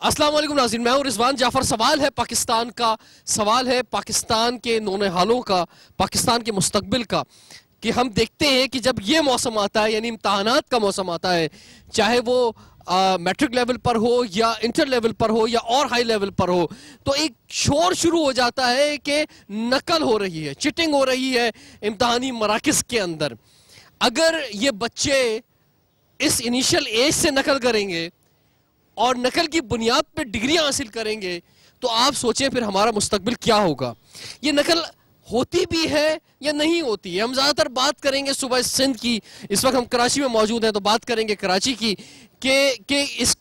अस्सलाम वालेकुम नाज़रीन, मैं हूं रिजवान जाफर। सवाल है पाकिस्तान का, सवाल है पाकिस्तान के नौनिहालों का, पाकिस्तान के मुस्तकबिल का, कि हम देखते हैं कि जब ये मौसम आता है, यानी इम्तहानात का मौसम आता है, चाहे वो मैट्रिक लेवल पर हो या इंटर लेवल पर हो या और हाई लेवल पर हो, तो एक शोर शुरू हो जाता है कि नकल हो रही है, चिटिंग हो रही है इम्तहानी मराकज़ के अंदर। अगर ये बच्चे इस इनिशियल एज से नकल करेंगे और नकल की बुनियाद पर डिग्रियां हासिल करेंगे, तो आप सोचें फिर हमारा मुस्तकबिल क्या होगा। ये नकल होती भी है या नहीं होती है। हम ज़्यादातर बात करेंगे सुबह सिंध की, इस वक्त हम कराची में मौजूद हैं तो बात करेंगे कराची की कि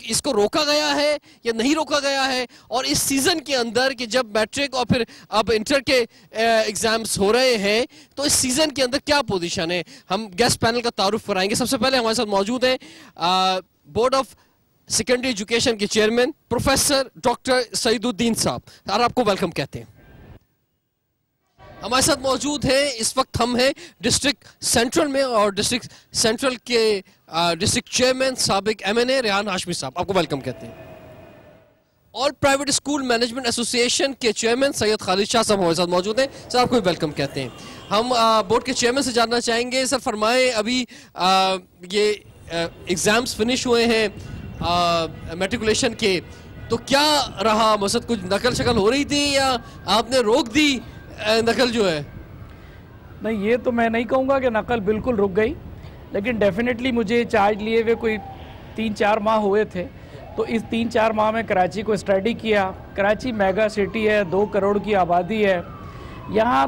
इसको रोका गया है या नहीं रोका गया है। और इस सीज़न के अंदर कि जब मैट्रिक और फिर अब इंटर के एग्ज़ाम्स हो रहे हैं, तो इस सीज़न के अंदर क्या पोजीशन है। हम गेस्ट पैनल का तारुफ कराएंगे। सबसे पहले हमारे साथ मौजूद हैं बोर्ड ऑफ सेकेंडरी एजुकेशन के चेयरमैन प्रोफेसर डॉक्टर सईदुद्दीन साहब। सर, आपको वेलकम कहते हैं। हमारे साथ मौजूद है, इस वक्त हम हैं डिस्ट्रिक्ट सेंट्रल में और डिस्ट्रिक्ट सेंट्रल के डिस्ट्रिक्ट चेयरमैन साबिक MNA रेहान हाशमी साहब, आपको वेलकम कहते हैं। और प्राइवेट स्कूल मैनेजमेंट एसोसिएशन के चेयरमैन सैयद खालिद शाह साहब हमारे साथ मौजूद हैं। सर, आपको वेलकम कहते हैं। हम बोर्ड के चेयरमैन से जानना चाहेंगे, सर फरमाएं, अभी ये एग्ज़ाम्स फिनिश हुए हैं मैट्रिकुलेशन के, तो क्या रहा मकसद, कुछ नकल शकल हो रही थी या आपने रोक दी नकल जो है? नहीं, ये तो मैं नहीं कहूँगा कि नकल बिल्कुल रुक गई, लेकिन डेफिनेटली मुझे चार्ज लिए हुए कोई 3-4 माह हुए थे। तो इस 3-4 माह में कराची को स्टडी किया। कराची मेगा सिटी है, 2 करोड़ की आबादी है। यहाँ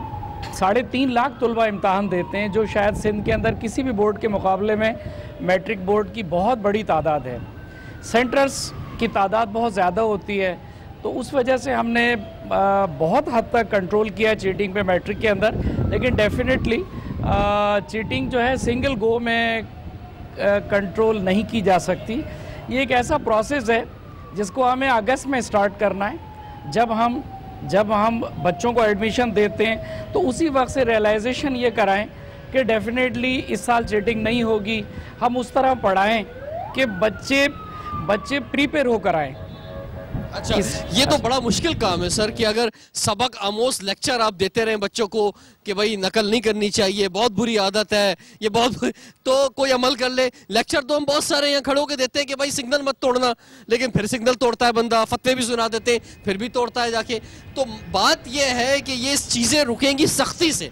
3.5 लाख तलबा इम्तहान देते हैं, जो शायद सिंध के अंदर किसी भी बोर्ड के मुकाबले में मैट्रिक बोर्ड की बहुत बड़ी तादाद है। सेंटर्स की तादाद बहुत ज़्यादा होती है, तो उस वजह से हमने बहुत हद तक कंट्रोल किया चीटिंग पे मैट्रिक के अंदर। लेकिन डेफिनेटली चीटिंग जो है सिंगल गो में कंट्रोल नहीं की जा सकती। ये एक ऐसा प्रोसेस है जिसको हमें अगस्त में स्टार्ट करना है। जब हम बच्चों को एडमिशन देते हैं तो उसी वक्त से रियलाइजेशन ये कराएं कि डेफिनेटली इस साल चीटिंग नहीं होगी। हम उस तरह पढ़ाएं कि बच्चे प्रिपेयर होकर आएँ। अच्छा, ये तो बड़ा मुश्किल काम है सर, कि अगर सबक आमोज लेक्चर आप देते रहें बच्चों को कि भाई नकल नहीं करनी चाहिए, बहुत बुरी आदत है ये, तो कोई अमल कर ले। लेक्चर तो हम बहुत सारे यहाँ खड़े होकर देते हैं कि भाई सिग्नल मत तोड़ना, लेकिन फिर सिग्नल तोड़ता है बंदा, फतवे भी सुना देते हैं फिर भी तोड़ता है जाके। तो बात यह है कि ये चीज़ें रुकेंगी सख्ती से,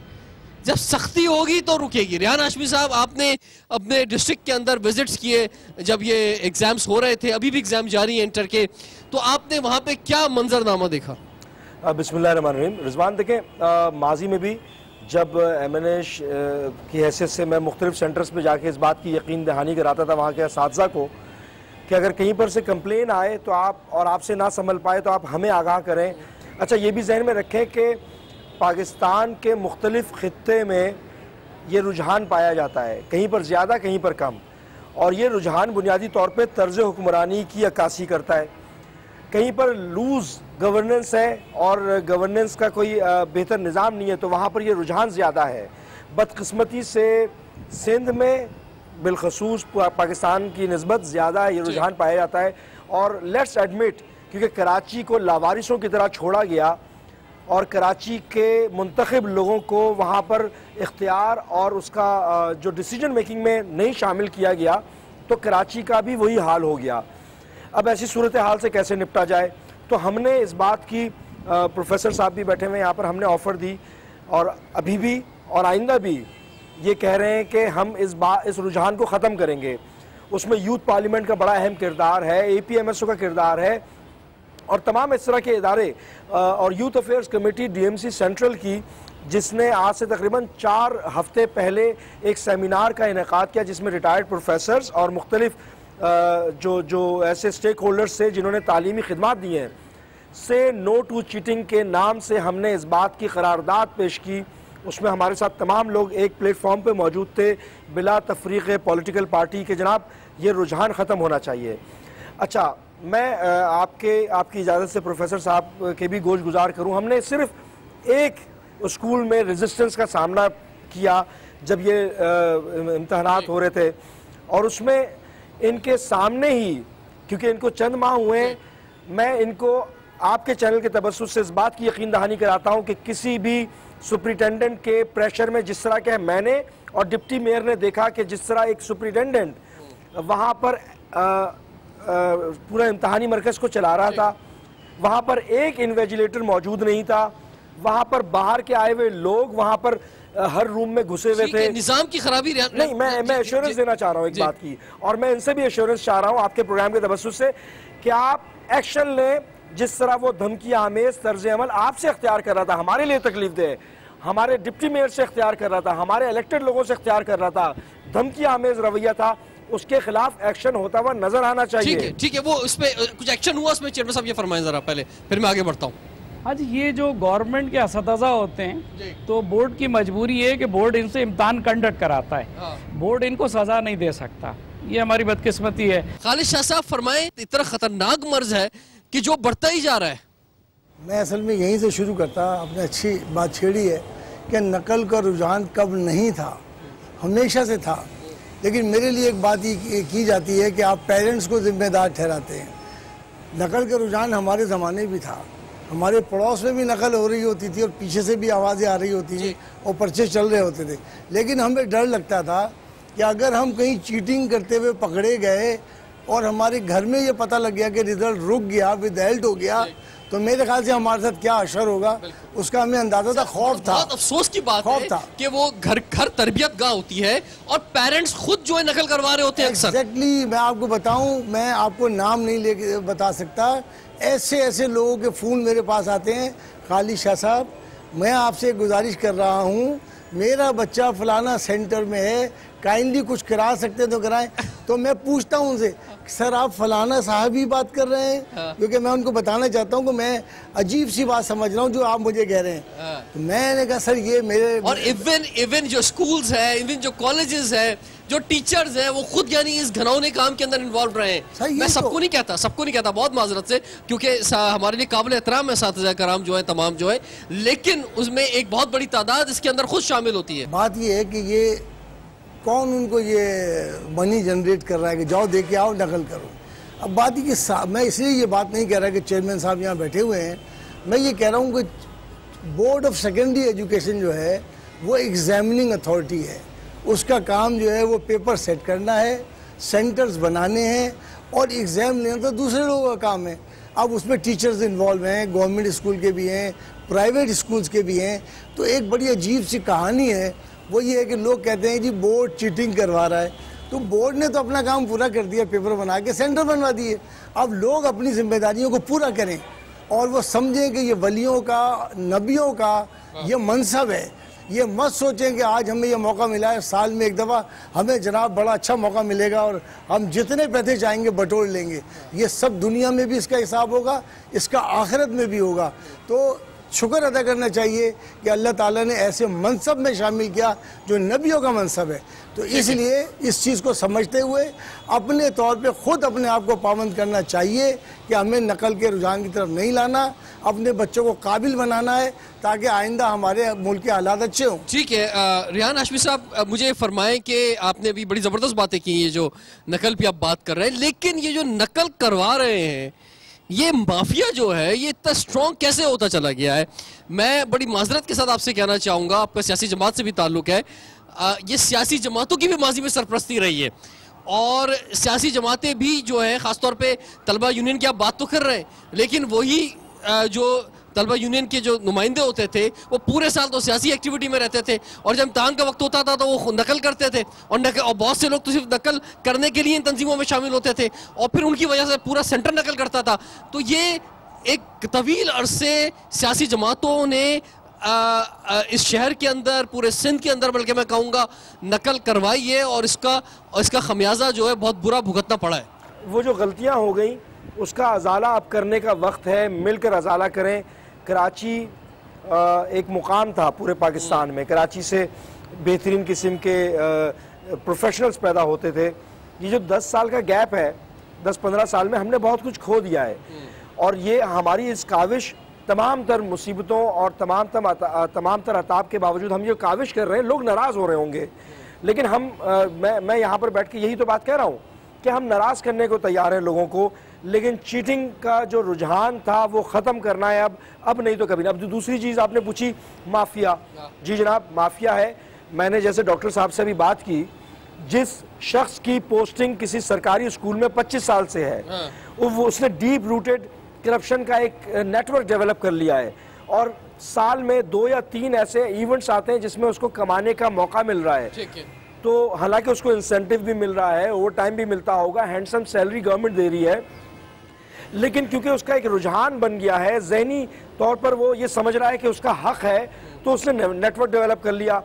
जब सख्ती होगी तो रुकेगी। रेहान हाशमी साहब, आपने अपने डिस्ट्रिक्ट के अंदर विजिट्स किए जब ये एग्ज़ाम्स हो रहे थे, अभी भी एग्ज़ाम जारी है इंटर के, तो आपने वहाँ पे क्या मंजरनामा देखा? बिस्मिल्लाहिर्रहमानिर्रहीम। रिजवान, देखें, माजी में भी जब MNA की हैसियत से मैं मुख्तलिफ सेंटर्स पे जाके इस बात की यकीन दहानी कराता था वहाँ के असातिज़ा को कि अगर कहीं पर से कंप्लेन आए तो आपसे ना संभल पाए तो आप हमें आगाह करें। अच्छा, ये भी जहन में रखें कि पाकिस्तान के मुख्तलिफ ख़ित्ते में ये रुझान पाया जाता है, कहीं पर ज़्यादा कहीं पर कम, और ये रुझान बुनियादी तौर पे तर्ज़ हुक्मरानी की अक्कासी करता है। कहीं पर लूज़ गवर्नेंस है और गवर्नेंस का कोई बेहतर निज़ाम नहीं है, तो वहाँ पर ये रुझान ज़्यादा है। बदकिस्मती से सिंध में बिलखसूस पाकिस्तान की निस्बत ज़्यादा ये रुझान पाया जाता है। और लेट्स एडमिट, क्योंकि कराची को लावारिसों की तरह छोड़ा गया और कराची के मुंतखब लोगों को वहाँ पर इख्तियार और उसका जो डिसीजन मेकिंग में नहीं शामिल किया गया, तो कराची का भी वही हाल हो गया। अब ऐसी सूरत हाल से कैसे निपटा जाए, तो हमने इस बात की, प्रोफेसर साहब भी बैठे हुए यहाँ पर, हमने ऑफ़र दी और अभी भी और आइंदा भी ये कह रहे हैं कि हम इस रुझान को ख़त्म करेंगे। उसमें यूथ पार्लियामेंट का बड़ा अहम किरदार है, APMSO का किरदार है और तमाम इस तरह के इदारे, और youth affairs committee DMC central की, जिसने आज से तकरीबन 4 हफ्ते पहले एक सेमिनार का इनेकाद किया जिसमें रिटायर्ड प्रोफेसर्स और मुख्तलिफ जो ऐसे स्टेक होल्डर्स थे जिन्होंने तालीमी खिदमात दी हैं, से नो टू चीटिंग के नाम से हमने इस बात की करारदाद पेश की। उसमें हमारे साथ तमाम लोग एक प्लेटफॉर्म पे मौजूद थे बिला तफरीक़ पॉलिटिकल पार्टी के, जनाब ये रुझान ख़त्म होना चाहिए। अच्छा, मैं आपकी इजाज़त से प्रोफेसर साहब के भी गोश गुजार करूँ। हमने सिर्फ एक स्कूल में रेजिस्टेंस का सामना किया जब ये इम्तहानात हो रहे थे, और उसमें इनके सामने ही, क्योंकि इनको चंद माह हुए मैं इनको आपके चैनल के तबस्सुस से इस बात की यकीन दहानी कराता हूं कि किसी भी सुपरिटेंडेंट के प्रेशर में जिस तरह के मैंने और डिप्टी मेयर ने देखा कि जिस तरह एक सुपरिटेंडेंट वहाँ पर पूरा इम्तहानी मरकज़ को चला रहा था, वहाँ पर एक इन्वेजिलेटर मौजूद नहीं था, वहाँ पर बाहर के आए हुए लोग वहाँ पर हर रूम में घुसे हुए थे। निजाम की खराबी नहीं, मैं एश्योरेंस देना चाह रहा हूँ एक बात की, और मैं इनसे भी एश्योरेंस चाह रहा हूँ आपके प्रोग्राम के तबस्सुस से कि आप एक्शन लें। जिस तरह वो धमकी आमेज तर्ज अमल आपसे अख्तियार कर रहा था, हमारे लिए तकलीफ दे, हमारे डिप्टी मेयर से अख्तियार कर रहा था, हमारे इलेक्टेड लोगों से अख्तियार कर रहा था, धमकी आमेज रवैया था, उसके खिलाफ एक्शन होता हुआ नजर आना चाहिए। ठीक है, वो उस पे कुछ एक्शन हुआ उसमें? चेयरमैन साहब ये फरमाएं जरा पहले, फिर मैं आगे बढ़ता हूँ। आज ये जो गवर्नमेंट के असतज़ा होते हैं तो बोर्ड की मजबूरी है कि बोर्ड इनसे इम्तहान कंडक्ट कराता है, बोर्ड इनको सजा नहीं दे सकता, ये हमारी बदकिस्मती है। खालिद शाह साहब फरमाएं, इतना खतरनाक मर्ज है कि जो बढ़ता ही जा रहा है। मैं असल में यहीं से शुरू करता, आपने अच्छी बात छेड़ी है कि नकल का रुझान कब नहीं था, हमेशा से था। लेकिन मेरे लिए एक बात ये की जाती है कि आप पेरेंट्स को जिम्मेदार ठहराते हैं। नकल का रुझान हमारे ज़माने भी था, हमारे पड़ोस में भी नकल हो रही होती थी और पीछे से भी आवाज़ें आ रही होती थी और पर्चे चल रहे होते थे। लेकिन हमें डर लगता था कि अगर हम कहीं चीटिंग करते हुए पकड़े गए और हमारे घर में ये पता लग गया कि रिजल्ट रुक गया, विदहेल्ड हो गया, तो मेरे ख्याल से हमारे साथ क्या असर होगा उसका हमें अंदाजा था, खौफ था। बहुत अफसोस की बात है कि वो घर तरबियत गाह होती है और पेरेंट्स खुद जो है नकल करवा रहे होते हैं अक्सर। एग्जैक्टली, मैं आपको बताऊं, मैं आपको नाम नहीं लेके बता सकता, ऐसे ऐसे लोगों के फ़ोन मेरे पास आते हैं, खालिद शाह साहब मैं आपसे गुजारिश कर रहा हूं, मेरा बच्चा फलाना सेंटर में है, काइंडली कुछ करा सकते हैं तो कराएं। तो मैं पूछता हूं उनसे, सर आप फलाना साहब ही बात कर रहे हैं? क्योंकि मैं उनको बताना चाहता हूं कि मैं अजीब सी बात समझ रहा हूं जो आप मुझे कह रहे हैं। तो मैंने कहा सर ये मेरे, और इवन जो स्कूल्स है, इवन जो कॉलेजेस है, जो टीचर्स हैं, वो खुद यानी इस घनौने काम के अंदर इन्वॉल्व रहे हैं। मैं सबको नहीं कहता, बहुत माजरत से, क्योंकि हमारे लिए काबिल एहतराम है असातिज़ा कराम जो है, तमाम जो है, लेकिन उसमें एक बहुत बड़ी तादाद इसके अंदर खुद शामिल होती है। बात ये है कि ये कौन उनको ये मनी जनरेट कर रहा है कि जाओ दे के आओ नकल करो। अब बात ये कि मैं इसलिए ये बात नहीं कह रहा कि चेयरमैन साहब यहाँ बैठे हुए हैं, मैं ये कह रहा हूँ कि बोर्ड ऑफ सेकेंडरी एजुकेशन जो है वो एग्जामिनिंग अथॉरिटी है, उसका काम जो है वो पेपर सेट करना है, सेंटर्स बनाने हैं और एग्ज़ाम लेना तो दूसरे लोगों का काम है। अब उसमें टीचर्स इन्वॉल्व हैं, गवर्नमेंट स्कूल के भी हैं, प्राइवेट स्कूल्स के भी हैं। तो एक बड़ी अजीब सी कहानी है, वो ये है कि लोग कहते हैं जी बोर्ड चीटिंग करवा रहा है, तो बोर्ड ने तो अपना काम पूरा कर दिया, पेपर बना के सेंटर बनवा दिए। अब लोग अपनी जिम्मेदारियों को पूरा करें और वो समझें कि ये वलियों का, नबियों का ये मनसब है। ये मत सोचें कि आज हमें ये मौका मिला है, साल में एक दफ़ा हमें जनाब बड़ा अच्छा मौका मिलेगा और हम जितने पैसे चाहेंगे बटोर लेंगे। ये सब दुनिया में भी इसका हिसाब होगा, इसका आखिरत में भी होगा। तो शुक्र अदा करना चाहिए कि अल्लाह ताला ने ऐसे मनसब में शामिल किया जो नबियों का मनसब है। तो इसलिए इस चीज़ को समझते हुए अपने तौर पे ख़ुद अपने आप को पाबंद करना चाहिए कि हमें नकल के रुझान की तरफ नहीं लाना, अपने बच्चों को काबिल बनाना है ताकि आइंदा हमारे मुल्क के हालात अच्छे हों। ठीक है, रिहान हाशमी साहब मुझे फरमाएं कि आपने भी बड़ी ज़बरदस्त बातें की, ये जो नकल पे आप बात कर रहे हैं, लेकिन ये जो नकल करवा रहे हैं, ये माफिया जो है ये इतना स्ट्रॉन्ग कैसे होता चला गया है? मैं बड़ी माजरत के साथ आपसे कहना चाहूँगा, आपका सियासी जमात से भी ताल्लुक़ है, ये सियासी जमातों की भी माजी में सरपरस्ती रही है और सियासी जमातें भी जो है, ख़ासतौर पे तलबा यूनियन की आप बात तो कर रहे हैं, लेकिन वही जो तलबा यूनियन के जो नुमाइंदे होते थे वो पूरे साल तो सियासी एक्टिविटी में रहते थे और जब इम्तहान का वक्त होता था तो वो नकल करते थे और बहुत से लोग तो सिर्फ नकल करने के लिए इन तंजीमों में शामिल होते थे और फिर उनकी वजह से पूरा सेंटर नकल करता था। तो ये एक तवील अरसे सियासी जमातों ने इस शहर के अंदर, पूरे सिंध के अंदर बल्कि मैं कहूँगा, नकल करवाई है और इसका खमियाजा जो है बहुत बुरा भुगतना पड़ा है। वो जो गलतियाँ हो गई उसका अजाला अब करने का वक्त है, मिलकर अजाला करें। कराची एक मुकाम था पूरे पाकिस्तान में, कराची से बेहतरीन किस्म के प्रोफेशनल्स पैदा होते थे। ये जो 10 साल का गैप है, 10-15 साल में हमने बहुत कुछ खो दिया है और ये हमारी इस काविश, तमाम तर मुसीबतों और तमाम तर अताब के बावजूद हम ये काविश कर रहे हैं। लोग नाराज़ हो रहे होंगे लेकिन मैं यहाँ पर बैठ के यही तो बात कह रहा हूँ कि हम नाराज़ करने को तैयार हैं लोगों को, लेकिन चीटिंग का जो रुझान था वो ख़त्म करना है अब नहीं तो कभी नहीं। अब जो दूसरी चीज़ आपने पूछी, माफिया, जी जनाब, माफिया है। मैंने जैसे डॉक्टर साहब से भी बात की, जिस शख्स की पोस्टिंग किसी सरकारी स्कूल में 25 साल से है, वो उसने डीप रूटेड करप्शन का एक नेटवर्क डेवलप कर लिया है, और साल में 2 या 3 ऐसे इवेंट्स आते हैं जिसमें उसको कमाने का मौका मिल रहा है। तो हालांकि उसको इंसेंटिव भी मिल रहा है, ओवर टाइम भी मिलता होगा, हैंडसम सैलरी गवर्नमेंट दे रही है, लेकिन क्योंकि उसका एक रुझान बन गया है, ज़हनी तौर पर वो ये समझ रहा है कि उसका हक है, तो उसने नेटवर्क डेवलप कर लिया।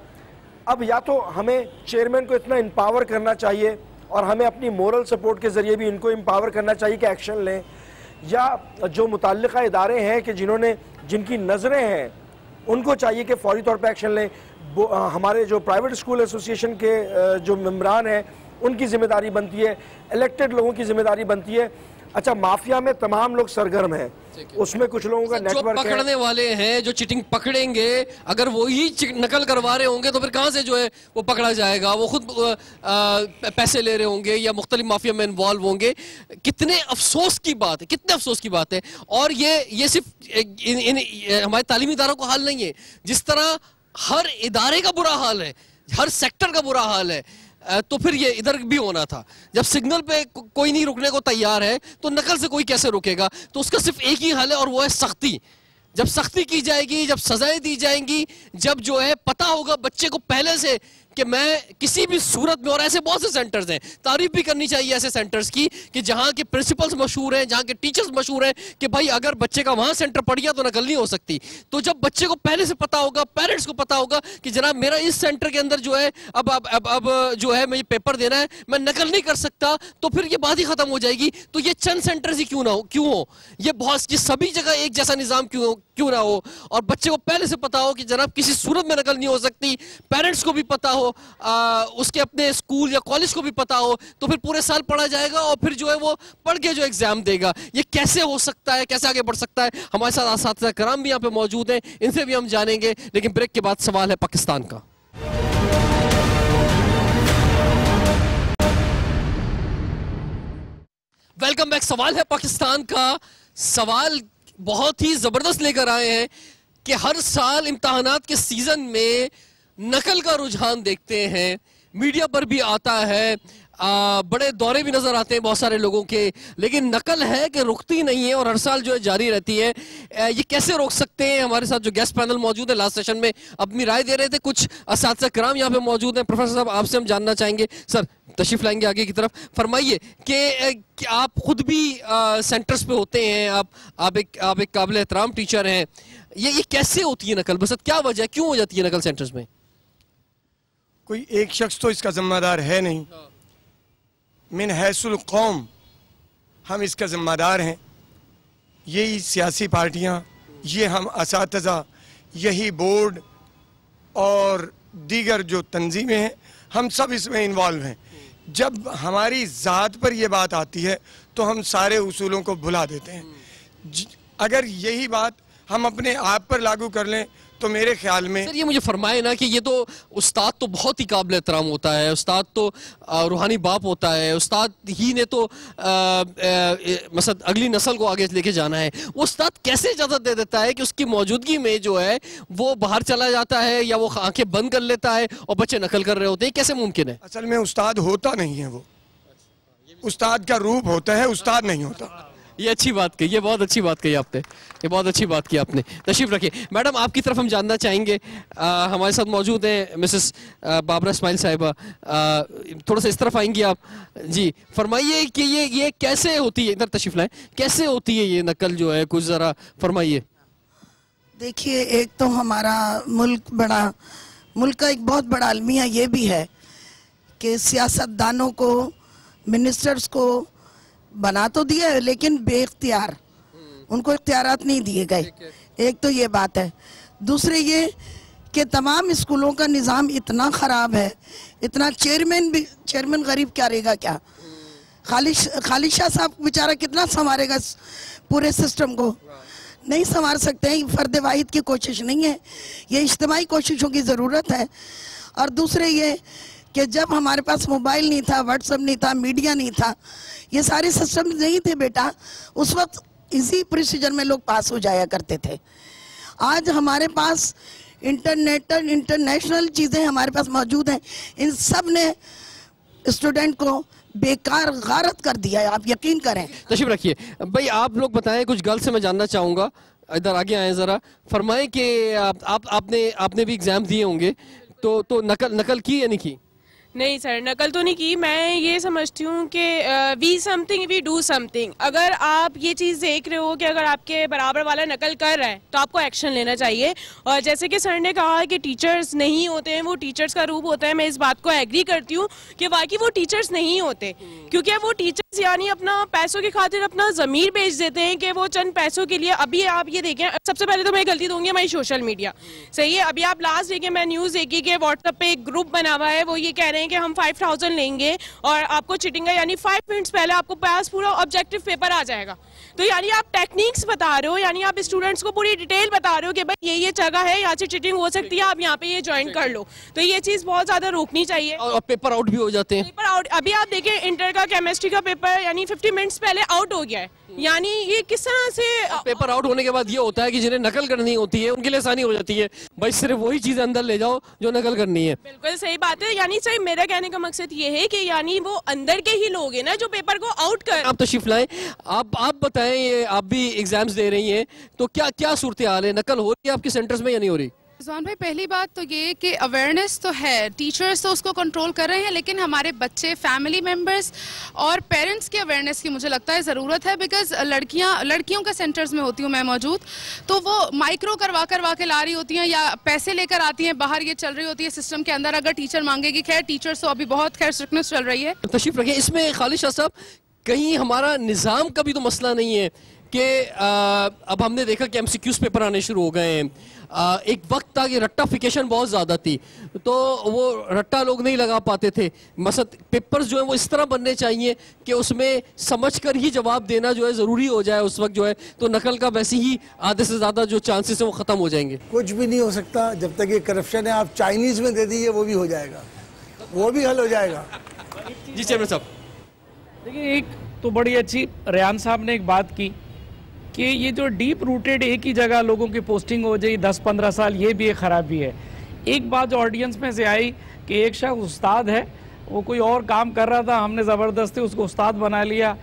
अब या तो हमें चेयरमैन को इतना एम्पावर करना चाहिए और हमें अपनी मोरल सपोर्ट के ज़रिए भी इनको एम्पावर करना चाहिए कि एक्शन लें, या जो मुतल्लिका इदारे हैं कि जिनकी नज़रें हैं उनको चाहिए कि फौरी तौर पर एक्शन लें। हमारे जो प्राइवेट स्कूल एसोसिएशन के जो मेंबरान हैं उनकी जिम्मेदारी बनती है, इलेक्टेड लोगों की जिम्मेदारी बनती है। अच्छा, माफिया में तमाम लोग सरगर्म हैं, उसमें कुछ लोगों का नेटवर्क है। जो पकड़ने वाले हैं, जो चीटिंग पकड़ेंगे, अगर वो ही नकल करवा रहे होंगे तो फिर कहाँ से जो है वो पकड़ा जाएगा? वो खुद पैसे ले रहे होंगे या मुख्तलिफ माफिया में इन्वॉल्व होंगे। कितने अफसोस की बात है, कितने अफसोस की बात है। और ये सिर्फ हमारे तालीमी इदारों का हाल नहीं है, जिस तरह हर इदारे का बुरा हाल है, हर सेक्टर का बुरा हाल है, तो फिर ये इधर भी होना था। जब सिग्नल पे कोई नहीं रुकने को तैयार है तो नकल से कोई कैसे रुकेगा? तो उसका सिर्फ एक ही हल है और वो है सख्ती। जब सख्ती की जाएगी, जब सजाएं दी जाएंगी, जब जो है पता होगा बच्चे को पहले से कि मैं किसी भी सूरत में, और ऐसे बहुत से सेंटर्स हैं, तारीफ भी करनी चाहिए ऐसे सेंटर्स की कि जहां के प्रिंसिपल्स मशहूर हैं, जहां के टीचर्स मशहूर हैं कि भाई अगर बच्चे का वहां सेंटर पड़ गया तो नकल नहीं हो सकती। तो जब बच्चे को पहले से पता होगा, पेरेंट्स को पता होगा कि जनाब मेरा इस सेंटर के अंदर जो है अब जो है मुझे पेपर देना है, मैं नकल नहीं कर सकता, तो फिर ये बात ही खत्म हो जाएगी। तो ये चंद सेंटर्स ही क्यों हो, ये सभी जगह एक जैसा निजाम क्यों ना हो, और बच्चे को पहले से पता हो कि जनाब किसी सूरत में नकल नहीं हो सकती, पेरेंट्स को भी पता हो, उसके अपने स्कूल या कॉलेज को भी पता हो, तो फिर पूरे साल पढ़ा जाएगा और फिर जो है वो पढ़ के जो एग्जाम देगा। ये कैसे हो सकता है, कैसे आगे बढ़ सकता है? हमारे साथ असातिज़ा कराम भी यहाँ पे मौजूद हैं, इनसे भी हम जानेंगे, लेकिन ब्रेक के बाद सवाल है पाकिस्तान का। Welcome back. सवाल है पाकिस्तान का। सवाल बहुत ही जबरदस्त लेकर आए हैं कि हर साल इम्तहानात के सीजन में नकल का रुझान देखते हैं, मीडिया पर भी आता है, बड़े दौरे भी नजर आते हैं बहुत सारे लोगों के, लेकिन नकल है कि रुकती नहीं है और हर साल जो है जारी रहती है। ये कैसे रोक सकते हैं? हमारे साथ जो गेस्ट पैनल मौजूद है, लास्ट सेशन में अपनी राय दे रहे थे, कुछ असातिज़ा किराम यहाँ पे मौजूद हैं। प्रोफेसर साहब, आपसे हम जानना चाहेंगे, सर तशरीफ लाएंगे आगे की तरफ, फरमाइए कि आप खुद भी सेंटर्स पे होते हैं, आप एक काबिल एहतराम टीचर हैं, ये कैसे होती है नकल? बस क्या वजह, क्यों हो जाती है नकल सेंटर्स में? कोई एक शख्स तो इसका जिम्मेदार है नहीं, मिन हैसुल कौम हम इसका जिम्मेदार हैं। यही सियासी पार्टियां, ये हम असातिज़ा, यही बोर्ड और दीगर जो तंजीमें हैं, हम सब इसमें इन्वॉल्व हैं। जब हमारी ज़ात पर यह बात आती है तो हम सारे उसूलों को भुला देते हैं। अगर यही बात हम अपने आप पर लागू कर लें तो मेरे ख्याल में सर ये मुझे फरमाए ना कि ये तो उस्ताद तो बहुत ही काबिल एहतराम होता है, उस्ताद तो रूहानी बाप होता है, उस्ताद ही ने तो मतलब अगली नस्ल को आगे लेके जाना है, वो उस्ताद कैसे इजाज़त दे देता है कि उसकी मौजूदगी में जो है वो बाहर चला जाता है या वो आंखें बंद कर लेता है और बच्चे नकल कर रहे होते हैं? कैसे मुमकिन है? असल में उस्ताद होता नहीं है, वो उस्ताद का रूप होता है, उस्ताद नहीं होता। ये अच्छी बात कही, ये बहुत अच्छी बात कही आपने, ये बहुत अच्छी बात की आपने। तशरीफ रखिए मैडम, आपकी तरफ हम जानना चाहेंगे। हमारे साथ मौजूद हैं मिसेस बाबरा इस्माइल साहिबा, थोड़ा सा इस तरफ आएंगी आप जी, फरमाइए कि ये कैसे होती है, इधर तशरीफ लाएं, कैसे होती है ये नकल जो है, कुछ ज़रा फरमाइए। देखिए, एक तो हमारा मुल्क का एक बहुत बड़ा अलमिया ये भी है कि सियासतदानों को, मिनिस्टर्स को बना तो दिया है लेकिन बेख्तियार, उनको इख्तियारात नहीं दिए गए। एक तो ये बात है। दूसरे ये कि तमाम स्कूलों का निज़ाम इतना ख़राब है, इतना चेयरमैन गरीब क्या रहेगा क्या? खालिद शाह साहब बेचारा कितना संवारेगा पूरे सिस्टम को? नहीं संवार सकते हैं। फ़र्द वाहिद की कोशिश नहीं है, ये इज्तिमाई कोशिशों की ज़रूरत है। और दूसरे ये कि जब हमारे पास मोबाइल नहीं था, व्हाट्सएप नहीं था, मीडिया नहीं था, ये सारे सिस्टम नहीं थे बेटा, उस वक्त इसी प्रोसीजर में लोग पास हो जाया करते थे। आज हमारे पास इंटरनेशनल चीज़ें हमारे पास मौजूद हैं, इन सब ने स्टूडेंट को बेकार गारत कर दिया है, आप यकीन करें। तशरीफ रखिए भाई, आप लोग बताएं, कुछ गर्ल से मैं जानना चाहूँगा, इधर आगे आए ज़रा, फरमाएं कि आपने भी एग्ज़ाम दिए होंगे, तो नकल की या नहीं की? नहीं सर, नकल तो नहीं की। मैं ये समझती हूँ कि we something we do something. अगर आप ये चीज़ देख रहे हो कि अगर आपके बराबर वाला नकल कर रहा है तो आपको एक्शन लेना चाहिए। और जैसे कि सर ने कहा कि टीचर्स नहीं होते हैं, वो टीचर्स का रूप होता है, मैं इस बात को एग्री करती हूँ कि वाकई वो टीचर्स नहीं होते, क्योंकि वो टीचर्स यानी अपना पैसों की खातिर अपना ज़मीर बेच देते हैं कि वो चंद पैसों के लिए। अभी आप ये देखें, सबसे पहले तो मैं गलती दूंगी हमारी सोशल मीडिया, सही है। अभी आप लास्ट देखें, मैं न्यूज़ देखी कि व्हाट्सएप पे एक ग्रुप बना हुआ है, वो ये कह रहे हैं कि हम 5000 लेंगे और आपको चीटिंग है, यानी 5 मिनट्स पहले आपको पास पूरा ऑब्जेक्टिव पेपर आ जाएगा। तो यानी आप टेक्निक्स बता रहे हो, यानी आप स्टूडेंट्स को पूरी डिटेल बता रहे हो कि भाई ये जगह है, यहाँ से चीटिंग हो सकती है, आप यहाँ पे ये ज्वाइन कर लो। तो ये चीज़ बहुत ज़्यादा रोकनी चाहिए। और पेपर आउट भी हो जाते हैं। पेपर आउट, अभी आप देखें इंटर का केमिस्ट्री का पेपर यानी 50 मिनट्स पहले आउट हो गया है, यानी ये किस तरह से। पेपर आउट होने के बाद ये होता है कि जिन्हें नकल करनी होती है उनके लिए आसानी हो जाती है, भाई सिर्फ वही चीज़ अंदर ले जाओ जो नकल करनी है। बिल्कुल सही बात है, यानी सही मेरा कहने का मकसद ये है कि यानी वो अंदर के ही लोग हैं ना जो पेपर को आउट कर। आप तशरीफ लाएं, आप बताएं, ये आप भी एग्जाम्स दे रही हैं, तो क्या सूरत हाल है, नकल हो रही है आपके सेंटर्स में या नहीं हो रही? रिजवान भाई, पहली बात तो ये कि अवेयरनेस तो है, टीचर्स तो उसको कंट्रोल कर रहे हैं, लेकिन हमारे बच्चे, फैमिली मेंबर्स और पेरेंट्स की अवेयरनेस की मुझे लगता है ज़रूरत है। बिकॉज लड़कियों के सेंटर्स में होती हूँ मैं मौजूद, तो वो माइक्रो करवा के ला रही होती हैं या पैसे लेकर आती हैं, बाहर ये चल रही होती है सिस्टम के अंदर। अगर टीचर मांगेगी, खैर टीचर्स तो अभी बहुत खैर स्ट्रिक्टनेस चल रही है। तशरीफ रखिए। इसमें खालिद शाह साहब, कहीं हमारा निज़ाम का भी तो मसला नहीं है कि अब हमने देखा कि MCQs पेपर आने शुरू हो गए हैं। एक वक्त था कि रट्टाफिकेशन बहुत ज़्यादा थी, तो वो रट्टा लोग नहीं लगा पाते थे। मसद पेपर्स जो है वो इस तरह बनने चाहिए कि उसमें समझकर ही जवाब देना जो है ज़रूरी हो जाए उस वक्त जो है, तो नकल का वैसे ही आधे से ज़्यादा जो चांसेस है वो ख़त्म हो जाएंगे। कुछ भी नहीं हो सकता जब तक ये करप्शन है। आप चाइनीज़ में दे दीजिए, वो भी हो जाएगा, वो भी हल हो जाएगा। जी चेयरमैन साहब, देखिए, एक तो बड़ी अच्छी रेहान साहब ने एक बात की कि ये जो डीप रूटेड एक ही जगह लोगों की पोस्टिंग हो जाए 10-15 साल, ये भी एक ख़राबी है। एक बात जो ऑडियंस में से आई कि एक शख्स उस्ताद है, वो कोई और काम कर रहा था, हमने ज़बरदस्ती उसको उस्ताद बना लिया।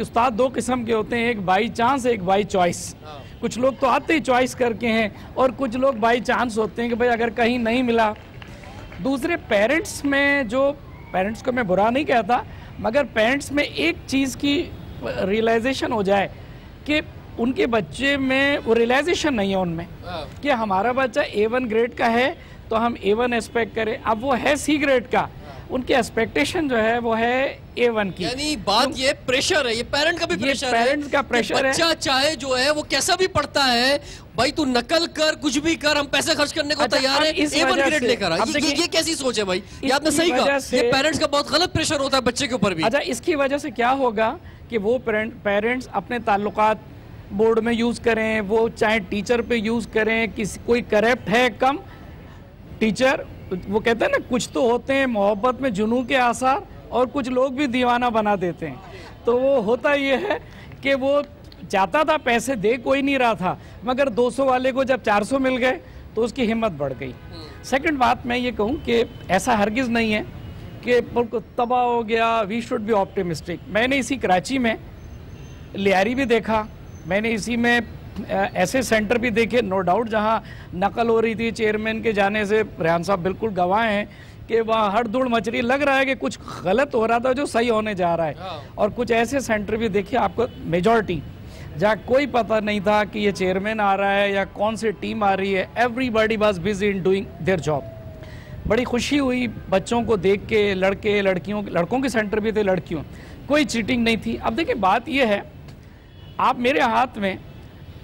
उस्ताद दो किस्म के होते हैं, एक बाई चांस, एक बाई चॉइस। कुछ लोग तो आते ही चॉइस करके हैं और कुछ लोग बाई चांस होते हैं कि भाई अगर कहीं नहीं मिला। दूसरे पेरेंट्स में, जो पेरेंट्स को मैं बुरा नहीं कहता, मगर पेरेंट्स में एक चीज़ की रियलाइजेशन हो जाए कि उनके बच्चे में वो रियलाइजेशन नहीं है उनमें कि हमारा बच्चा A1 ग्रेड का है तो हम A1 एक्सपेक्ट करें। अब वो है C ग्रेड का, उनकी एक्सपेक्टेशन जो है वो है A1 की। यानी बात ये प्रेशर है, ये पेरेंट का भी प्रेशर है, पेरेंट्स का प्रेशर है। बच्चा चाहे जो है वो कैसा भी पढ़ता है, भाई तू नकल कर, कुछ भी कर, हम पैसे खर्च करने को तैयार है, A1 ग्रेड लेकर आ। ये कैसी सोच है भाई? ये आपने सही कहा, ये पेरेंट्स का बहुत गलत प्रेशर होता है बच्चे के ऊपर भी। अच्छा, इसकी वजह से क्या होगा कि वो पेरेंट्स अपने ताल्लुकात बोर्ड में यूज़ करें, वो चाहे टीचर पे यूज़ करें, किसी कोई करप्ट है कम टीचर, वो कहते हैं ना कुछ तो होते हैं मोहब्बत में जुनू के आसार, और कुछ लोग भी दीवाना बना देते हैं। तो वो होता ये है कि वो चाहता था पैसे दे कोई नहीं रहा था, मगर 200 वाले को जब 400 मिल गए तो उसकी हिम्मत बढ़ गई। सेकंड बात मैं ये कहूँ कि ऐसा हरगिज़ नहीं है कि मुल्क तबाह हो गया, वी शुड बी ऑप्टिमिस्टिक। मैंने इसी कराची में लियारी भी देखा, मैंने इसी में ऐसे सेंटर भी देखे, नो डाउट, जहां नकल हो रही थी चेयरमैन के जाने से। रेहान साहब बिल्कुल गवाह हैं कि वहाँ हड़दुड़ मच रही, लग रहा है कि कुछ गलत हो रहा था जो सही होने जा रहा है। और कुछ ऐसे सेंटर भी देखिए आपको, मेजॉरिटी जहाँ कोई पता नहीं था कि ये चेयरमैन आ रहा है या कौन सी टीम आ रही है, everybody was busy in doing their job. बड़ी खुशी हुई बच्चों को देख के, लड़के लड़कियों, लड़कों के सेंटर भी थे, लड़कियों, कोई चीटिंग नहीं थी। अब देखिए बात यह है, आप मेरे हाथ में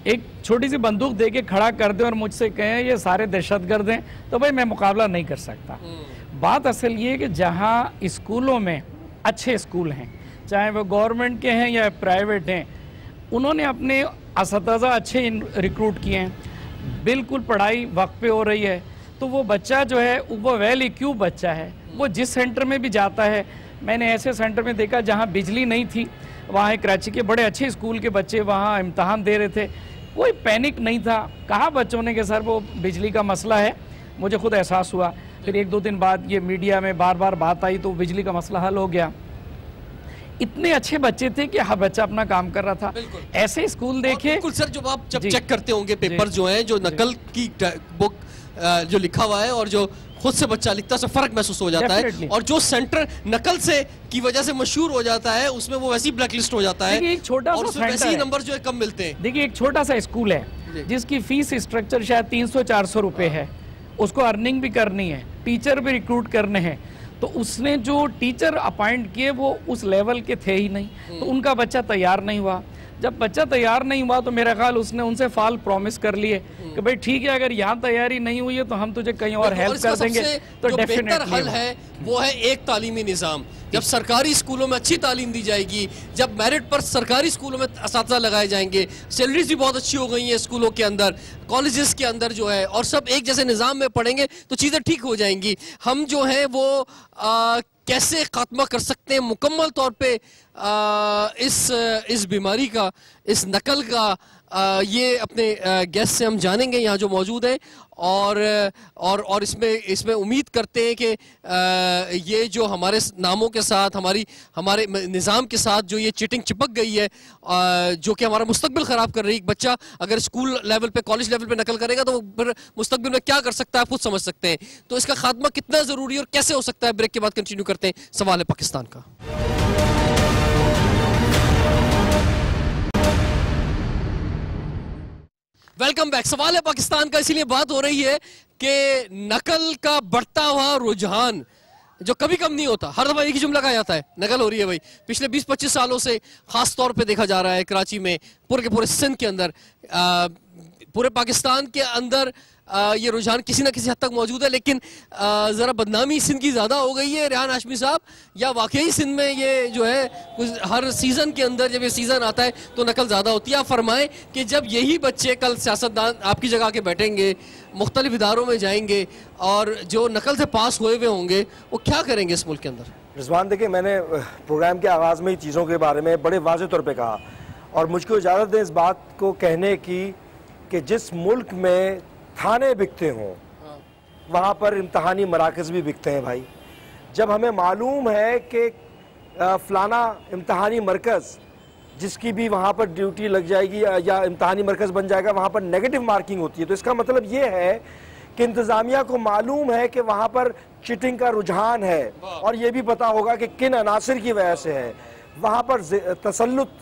एक छोटी सी बंदूक दे के खड़ा कर दें और मुझसे कहें ये सारे दहशतगर्द हैं, तो भाई मैं मुकाबला नहीं कर सकता। बात असल ये है कि जहाँ स्कूलों में अच्छे स्कूल हैं, चाहे वो गवर्नमेंट के हैं या प्राइवेट हैं, उन्होंने अपने असतज़ा अच्छे रिक्रूट किए हैं, बिल्कुल पढ़ाई वक्त पे हो रही है, तो वो बच्चा जो है वो वेल इक्विप बच्चा है, वो जिस सेंटर में भी जाता है, मैंने ऐसे सेंटर में देखा जहाँ बिजली नहीं थी, वहाँ कराची के बड़े अच्छे स्कूल के बच्चे वहाँ इम्तहान दे रहे थे, कोई पैनिक नहीं था। कहा बच्चों ने कि सर वो बिजली का मसला है, मुझे खुद एहसास हुआ। फिर 1-2 दिन बाद ये मीडिया में बार बार बात आई तो बिजली का मसला हल हो गया। इतने अच्छे बच्चे थे कि हर बच्चा अपना काम कर रहा था। ऐसे स्कूल देखे। बिल्कुल सर, जब आप चेक करते होंगे पेपर जो है, जो नकल की बुक जो लिखा हुआ है और जो खुद से बच्चा लिखता है, उससे फर्क महसूस हो जाता है। और जो सेंटर नकल से की वजह से मशहूर हो जाता है, उसमें वो वैसी ब्लैक लिस्ट हो जाता है। एक छोटा सा वैसे ही नंबर जो है कम मिलते हैं। देखिए एक छोटा सा स्कूल है जिसकी फीस स्ट्रक्चर शायद 300-400 रुपए है, उसको अर्निंग भी करनी है, टीचर भी रिक्रूट करने हैं, तो उसने जो टीचर अपॉइंट किए वो उस लेवल के थे ही नहीं, तो उनका बच्चा तैयार नहीं हुआ। जब बच्चा तैयार नहीं हुआ तो मेरा ख्याल उसने उनसे फाल प्रॉमिस कर लिए कि भाई ठीक है, अगर यहाँ तैयारी नहीं हुई है तो हम तुझे कहीं और हेल्प कर देंगे। तो डेफिनेटली हल है वो है एक तालीमी निज़ाम। जब सरकारी स्कूलों में अच्छी तालीम दी जाएगी, जब मेरिट पर सरकारी स्कूलों में असातिज़ा लगाए जाएंगे, सैलरीज भी बहुत अच्छी हो गई हैं स्कूलों के अंदर, कॉलेजेस के अंदर जो है, और सब एक जैसे निज़ाम में पढ़ेंगे तो चीज़ें ठीक हो जाएंगी। हम जो है वो कैसे खात्मा कर सकते हैं मुकम्मल तौर पे इस बीमारी का, इस नकल का, ये अपने गेस्ट से हम जानेंगे यहाँ जो मौजूद हैं। और इसमें उम्मीद करते हैं कि ये जो हमारे नामों के साथ, हमारे निज़ाम के साथ जो ये चीटिंग चिपक गई है, जो कि हमारा मुस्तकबिल ख़राब कर रही है। एक बच्चा अगर स्कूल लेवल पे, कॉलेज लेवल पे नकल करेगा तो फिर मुस्तकबिल में क्या कर सकता है, आप खुद समझ सकते हैं। तो इसका खात्मा कितना ज़रूरी है और कैसे हो सकता है, ब्रेक के बाद कंटिन्यू करते हैं। सवाल है पाकिस्तान का। Welcome back. सवाल है पाकिस्तान का, इसीलिए बात हो रही है कि नकल का बढ़ता हुआ रुझान जो कभी कम नहीं होता, हर दफा एक ही जुमला कहा जाता है, नकल हो रही है भाई। पिछले 20-25 सालों से खास तौर पे देखा जा रहा है कराची में, पूरे के पूरे सिंध के अंदर, पूरे पाकिस्तान के अंदर ये रुझान किसी ना किसी हद तक मौजूद है। लेकिन ज़रा बदनामी सिंध की ज़्यादा हो गई है रेहान हाशमी साहब, या वाकई सिंध में ये जो है कुछ हर सीज़न के अंदर जब ये सीज़न आता है तो नकल ज़्यादा होती है। आप फरमाएं कि जब यही बच्चे कल सियासतदान आपकी जगह के बैठेंगे, मुख्तलिफ इदारों में जाएंगे और जो नकल से पास हुए हुए होंगे, वो क्या करेंगे इस मुल्क के अंदर? रिजवान, देखिए मैंने प्रोग्राम के आगाज़ में ही चीज़ों के बारे में बड़े वाज़ेह तौर पर कहा, और मुझको इजाज़त दें इस बात को कहने की कि जिस मुल्क में थाने बिकते हों वहाँ पर इम्तहानी मराकज़ भी बिकते हैं भाई। जब हमें मालूम है कि फ़लाना इम्तहानी मरकज़ जिसकी भी वहाँ पर ड्यूटी लग जाएगी या इम्तहानी मरकज़ बन जाएगा, वहाँ पर नेगेटिव मार्किंग होती है, तो इसका मतलब ये है कि इंतज़ामिया को मालूम है कि वहाँ पर चीटिंग का रुझान है, और ये भी पता होगा कि किन अनासर की वजह से है वहाँ पर तसल्लुत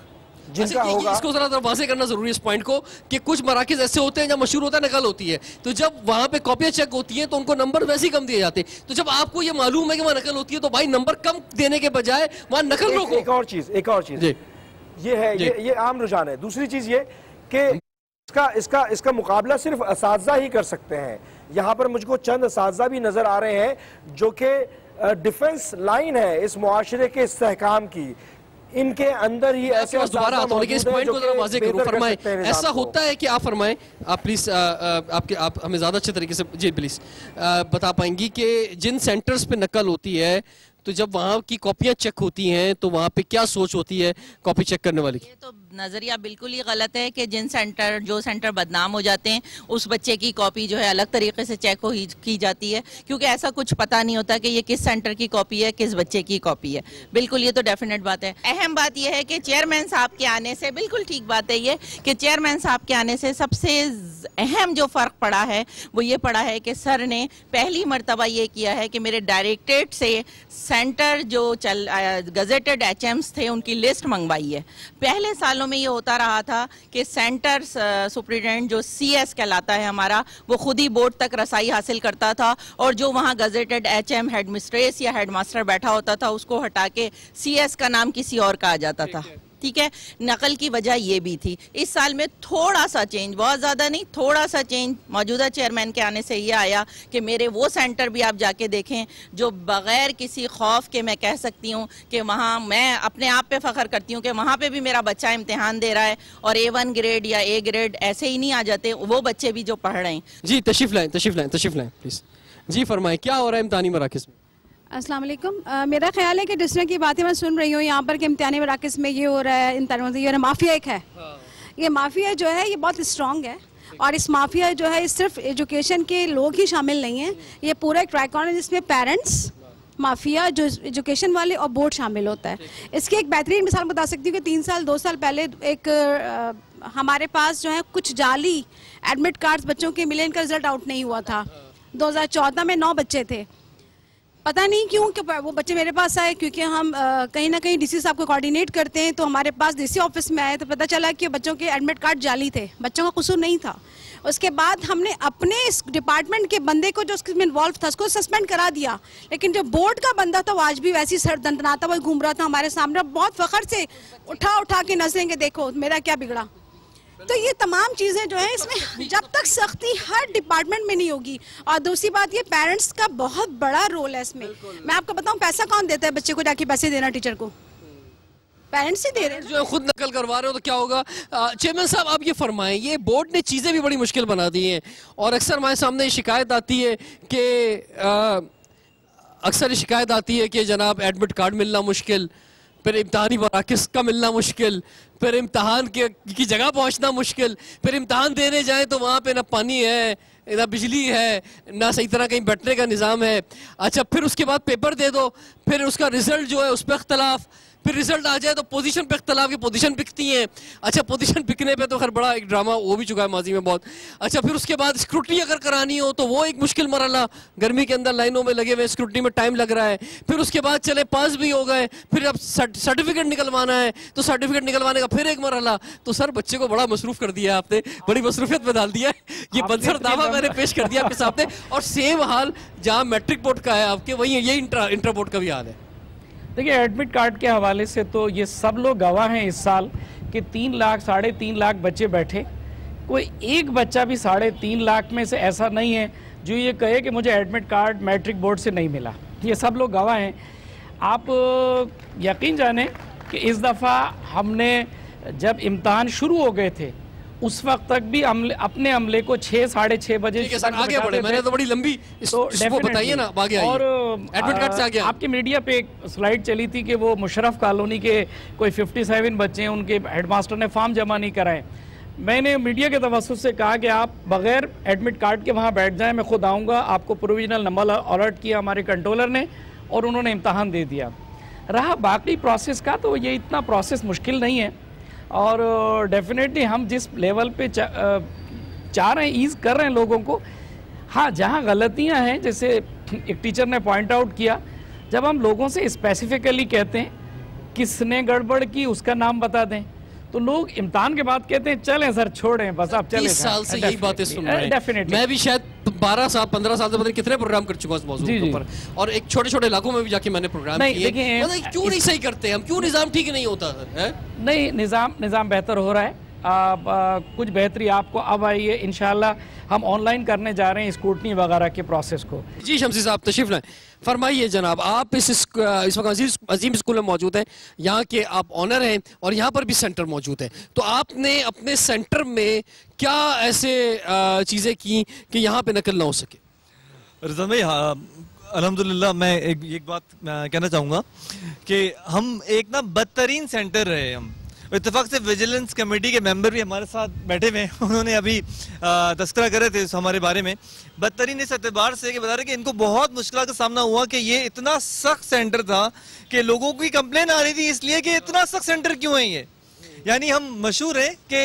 जिनका होगा। इसको जरा वाज़ेह करना जरूरी है इस पॉइंट को कि कुछ मराकिज़ ऐसे होते हैं जहाँ मशहूर होता है नकल होती है, तो जब वहाँ पे कॉपियाँ चेक होती हैं तो उनको नंबर वैसे ही कम दिए जाते हैं। तो जब आपको ये मालूम है कि वहाँ नकल होती है तो भाई नंबर कम देने के बजाय वहाँ नकल रोको। एक और चीज़ ये है, ये आम रुझान है। दूसरी चीज़ ये कि इसका मुकाबला सिर्फ असातिज़ा ही कर सकते हैं। यहाँ पर मुझको चंद असातिज़ा भी नज़र आ रहे हैं जो कि डिफेंस लाइन है इस मुआशरे के इस्तेहकाम की, इनके अंदर ही ऐसे दोबारा आता हूं, लेकिन इस पॉइंट को जरा वाज़ेह करूं। फरमाएं, ऐसा होता है कि आप फरमाएं, आप प्लीज आप हमें ज़्यादा अच्छे तरीके से जी प्लीज बता पाएंगी कि जिन सेंटर्स पे नकल होती है तो जब वहाँ की कॉपियाँ चेक होती हैं तो वहाँ पे क्या सोच होती है कॉपी चेक करने वाली? ये तो नज़रिया बिल्कुल ही गलत है कि जो सेंटर बदनाम हो जाते हैं उस बच्चे की कॉपी जो है अलग तरीके से चेक की जाती है, क्योंकि ऐसा कुछ पता नहीं होता कि ये किस सेंटर की कॉपी है, किस बच्चे की कॉपी है। बिल्कुल ये तो डेफिनेट बात है। अहम बात यह है कि चेयरमैन साहब के आने से, बिल्कुल ठीक बात है ये कि चेयरमैन साहब के आने से सबसे अहम जो फ़र्क पड़ा है वो ये पड़ा है कि सर ने पहली मरतबा ये किया है कि मेरे डायरेक्टरेट से सेंटर जो गजेटेड HMs थे उनकी लिस्ट मंगवाई है। पहले सालों में ये होता रहा था कि सेंटर सुप्रिटेंडेंट जो CS कहलाता है हमारा, वो खुद ही बोर्ड तक रसाई हासिल करता था, और जो वहाँ गजेटेड HM हेड मिस्ट्रेस या हेडमास्टर बैठा होता था उसको हटा के CS का नाम किसी और का आ जाता था। ठीक है, नकल की वजह ये भी थी। इस साल में थोड़ा सा चेंज, बहुत ज़्यादा नहीं, थोड़ा सा चेंज मौजूदा चेयरमैन के आने से ये आया कि मेरे वो सेंटर भी आप जाके देखें जो बग़ैर किसी खौफ के मैं कह सकती हूँ कि वहाँ मैं अपने आप पे फ़ख्र करती हूँ कि वहाँ पे भी मेरा बच्चा इम्तिहान दे रहा है और A1 ग्रेड या A ग्रेड ऐसे ही नहीं आ जाते वो बच्चे भी जो पढ़ रहे हैं। जी तशरीफ़ लाएं प्लीज़। जी फरमाएं, क्या हो रहा है इम्तिहानी मराकिज़ में? अस्सलाम वालेकुम। मेरा ख्याल है कि जिस तरह की बातें मैं सुन रही हूँ यहाँ पर कि इम्तिहानी मराकज़ में ये हो रहा है, इम्तिहान में ये माफिया एक है। ये माफिया जो है ये बहुत स्ट्रॉन्ग है और इस माफिया जो है सिर्फ एजुकेशन के लोग ही शामिल नहीं हैं, ये पूरा एक ट्राइकॉन है जिसमें पेरेंट्स, माफिया, जो एजुकेशन वाले और बोर्ड शामिल होता है। इसकी एक बेहतरीन मिसाल बता सकती हूँ कि 3 साल 2 साल पहले एक हमारे पास जो है कुछ जाली एडमिट कार्ड्स बच्चों के मिले, इनका रिजल्ट आउट नहीं हुआ था। 2014 में 9 बच्चे थे, पता नहीं क्यों कि वो बच्चे मेरे पास आए, क्योंकि हम कहीं ना कहीं डीसी साहब को कोऑर्डिनेट करते हैं, तो हमारे पास डीसी ऑफिस में आए तो पता चला कि बच्चों के एडमिट कार्ड जाली थे, बच्चों का कसूर नहीं था। उसके बाद हमने अपने इस डिपार्टमेंट के बंदे को जो उसमें इन्वॉल्व था उसको सस्पेंड करा दिया, लेकिन जो बोर्ड का बंदा था वो आज भी वैसी सर दंदनाता हुआ घूम रहा था हमारे सामने, बहुत फख्र से उठा के नजरेंगे देखो मेरा क्या बिगड़ा। तो ये तमाम चीज़ें जो है इसमें जब तक सख्ती हर डिपार्टमेंट में नहीं होगी, और दूसरी बात ये पेरेंट्स का बहुत बड़ा रोल है इसमें। मैं आपको बताऊं पैसा कौन देता है बच्चे को जाके पैसे देना टीचर को? पेरेंट्स ही दे रहे हैं। जो खुद नकल करवा रहे हो तो क्या होगा? चेयरमैन साहब आप ये फरमाएं, ये बोर्ड ने चीज़ें भी बड़ी मुश्किल बना दी हैं और अक्सर हमारे सामने ये शिकायत आती है कि जनाब एडमिट कार्ड मिलना मुश्किल, फिर इम्तहानी मराकज़ का मिलना मुश्किल, फिर इम्तहान की जगह पहुंचना मुश्किल, फिर इम्तहान देने जाएं तो वहाँ पे ना पानी है, ना बिजली है, ना सही तरह कहीं बैठने का निज़ाम है। अच्छा, फिर उसके बाद पेपर दे दो, फिर उसका रिजल्ट जो है उस पर इख्तलाफ, फिर रिजल्ट आ जाए तो पोजीशन पे इख्तलाफ की पोजीशन बिकती हैं। अच्छा, पोजीशन बिकने पे तो खैर बड़ा एक ड्रामा वो भी चुका है माजी में बहुत। अच्छा, फिर उसके बाद स्क्रूटनी अगर करानी हो तो वो एक मुश्किल मरहला, गर्मी के अंदर लाइनों में लगे हुए, स्क्रूटनी में टाइम लग रहा है। फिर उसके बाद चले पास भी हो गए, फिर अब सर्टिफिकेट निकलवाना है तो सर्टिफिकेट निकलवाने का फिर एक मरहला। तो सर बच्चे को बड़ा मसरूफ कर दिया आपने, बड़ी मसरूफियत में डाल दिया है। ये बंसर दावा मैंने पेश कर दिया आपके सामने, और सेम हाल जहाँ मैट्रिक बोर्ड का है आपके, वही ये इंटर बोर्ड का भी हाल है। देखिए, एडमिट कार्ड के हवाले से तो ये सब लोग गवाह हैं इस साल कि 3 लाख 3.5 लाख बच्चे बैठे, कोई एक बच्चा भी 3.5 लाख में से ऐसा नहीं है जो ये कहे कि मुझे एडमिट कार्ड मैट्रिक बोर्ड से नहीं मिला। ये सब लोग गवाह हैं। आप यकीन जाने कि इस दफ़ा हमने जब इम्तहान शुरू हो गए थे उस वक्त तक भी अपने अमले को 6-6:30 बजे आगे बढ़े। मैंने तो बड़ी लंबी इसको बताइए ना, आगे आइए। और एडमिट कार्ड से आगे आपकी मीडिया पे एक स्लाइड चली थी कि वो मुशर्रफ कॉलोनी के कोई 57 बच्चे हैं, उनके हेडमास्टर ने फॉर्म जमा नहीं कराए। मैंने मीडिया के तवस्सुत से कहा कि आप बगैर एडमिट कार्ड के वहाँ बैठ जाएं, मैं खुद आऊँगा। आपको प्रोविजनल नंबर अलर्ट किया हमारे कंट्रोलर ने और उन्होंने इम्तहान दे दिया। रहा बाकी प्रोसेस का, तो ये इतना प्रोसेस मुश्किल नहीं है और डेफिनेटली हम जिस लेवल पे चाह रहे हैं, ईज़ कर रहे हैं लोगों को। हाँ, जहाँ गलतियाँ हैं, जैसे एक टीचर ने पॉइंट आउट किया, जब हम लोगों से स्पेसिफिकली कहते हैं किसने गड़बड़ की उसका नाम बता दें, तो लोग इम्तिहान के बाद कहते हैं चलें सर छोड़ें, बस आप चलें। 30 साल से यही बातें सुन रहे हैं। डेफिनेटली मैं भी शायद 12 साल 15 साल से पता नहीं कितने प्रोग्राम कर चुका हूं इस मौजूद के ऊपर, और एक छोटे-छोटे इलाकों में भी जाके मैंने प्रोग्राम किए। क्यों नहीं सही करते हम? क्यों निज़ाम ठीक नहीं होता है? नहीं, निज़ाम बेहतर हो रहा है। कुछ बेहतरी आपको अब आई है। इंशाल्लाह हम ऑनलाइन करने जा रहे हैं स्क्रूटनी वगैरह के प्रोसेस को। जी शमसी साहब तशरीफ लाएं। फरमाइए जनाब, आप इस वक्त अजीम स्कूल में मौजूद हैं, यहाँ के आप ऑनर हैं और यहाँ पर भी सेंटर मौजूद है, तो आपने अपने सेंटर में क्या ऐसे चीज़ें की कि यहाँ पे नकल ना हो सके? रिजवान भाई, अल्हम्दुलिल्लाह मैं एक बात कहना चाहूँगा कि हम एक ना बदतरीन सेंटर रहे। हम इत्तेफाक से विजिलेंस कमेटी के मेंबर भी हमारे साथ बैठे हुए हैं, उन्होंने अभी तस्करा करे थे हमारे बारे में। बदतरीन इस एतबार से कि बता रहे कि इनको बहुत मुश्किल का सामना हुआ कि ये इतना सख्त सेंटर था कि लोगों की कंप्लेन आ रही थी इसलिए कि इतना सख्त सेंटर क्यों है ये। यानी हम मशहूर हैं कि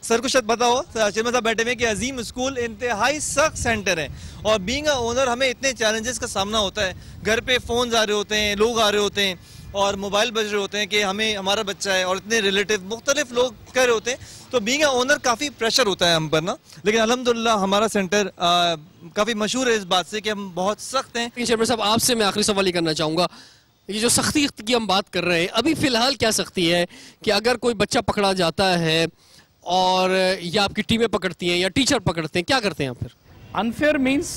सर को शायद पता हो, चेयरमैन साहब बैठे हुए कि अजीम स्कूल इंतहाई सख्त सेंटर है और बीइंग अ ओनर हमें इतने चैलेंजेस का सामना होता है। घर पे फ़ोन आ रहे होते हैं, लोग आ रहे होते हैं और मोबाइल बज रहे होते हैं कि हमें हमारा बच्चा है, और इतने रिलेटिव मुख्तलिफ लोग कह रहे होते हैं, तो बीइंग अ ओनर काफ़ी प्रेशर होता है हम पर ना। लेकिन अल्हम्दुलिल्लाह हमारा सेंटर काफ़ी मशहूर है इस बात से कि हम बहुत सख्त हैं। चेयरमैन साहब, आपसे मैं आखिरी सवाल ही करना चाहूँगा, ये जो सख्ती की हम बात कर रहे हैं, अभी फ़िलहाल क्या सख्ती है कि अगर कोई बच्चा पकड़ा जाता है और या आपकी टीमें पकड़ती हैं या टीचर पकड़ते हैं, क्या करते हैं आप फिर? अनफेयर मीन्स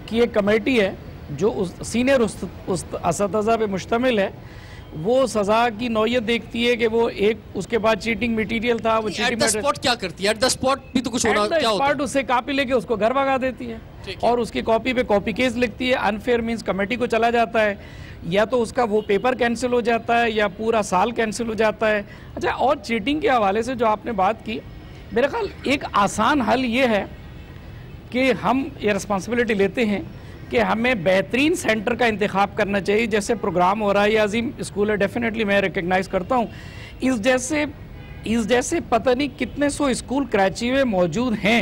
कि एक कमेटी है जो उस सीनियर असतज़ा पे मुश्तमिल है, वो सजा की नौयत देखती है कि वो एक उसके बाद चीटिंग मटेरियल था, वो चीटिंग स्पॉट क्या करती है? एट द स्पॉट भी तो कुछ होना क्या होता है? उससे कापी लेके उसको घर भगा देती है। और उसकी कॉपी पे कॉपी केस लिखती है। अनफेयर मीन्स कमेटी को चला जाता है, या तो उसका वो पेपर कैंसिल हो जाता है या पूरा साल कैंसिल हो जाता है। अच्छा, और चीटिंग के हवाले से जो आपने बात की, मेरा ख्याल एक आसान हल ये है कि हम ये रिस्पॉन्सिबिलिटी लेते हैं कि हमें बेहतरीन सेंटर का इंतखाब करना चाहिए। जैसे प्रोग्राम हो रहा है, ये अजीम स्कूल है, डेफिनेटली मैं रिकग्नाइज़ करता हूँ। इस जैसे पता नहीं कितने सौ स्कूल कराची में मौजूद हैं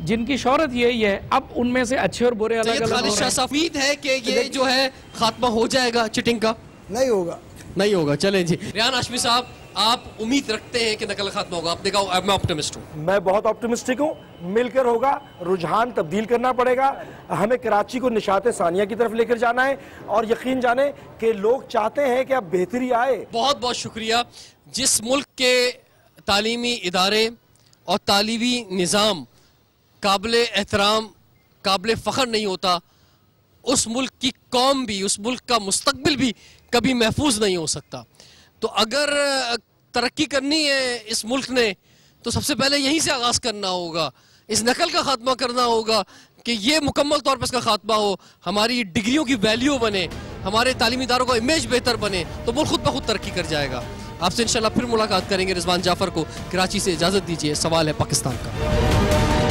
जिनकी शोहरत यही है। अब उनमें से अच्छे और बुरे अलग अलग हो रहे हैं। उम्मीद है कि ये जो है खात्मा हो जाएगा चीटिंग का? नहीं होगा, नहीं होगा। चलें जी, रियान हाशमी साहब, आप उम्मीद रखते हैं कि नकल खात्मा होगा? आपने कहा मैं ऑप्टिमिस्ट हूँ। मैं बहुत ऑप्टिमिस्टिक हूँ। मिलकर होगा, रुझान तब्दील करना पड़ेगा। हमें कराची को निशात सानिया की तरफ लेकर जाना है और यकीन जाने कि लोग चाहते हैं कि अब बेहतरी आए। बहुत बहुत शुक्रिया। जिस मुल्क के तालीमी इदारे और तालीमी निज़ाम काबिल एहतराम, काबिल फ़ख्र नहीं होता, उस मुल्क की कौम भी, उस मुल्क का मुस्तकबिल भी कभी महफूज नहीं हो सकता। तो अगर तरक्की करनी है इस मुल्क ने, तो सबसे पहले यहीं से आगाज़ करना होगा, इस नकल का खात्मा करना होगा कि ये मुकम्मल तौर पर इसका खात्मा हो, हमारी डिग्रियों की वैल्यू बने, हमारे तालीमी इदारों का इमेज बेहतर बने, तो मुल्क खुद ब खुद तरक्की कर जाएगा। आपसे इंशाल्लाह फिर मुलाकात करेंगे। रिजवान जाफर को कराची से इजाज़त दीजिए। सवाल है पाकिस्तान का।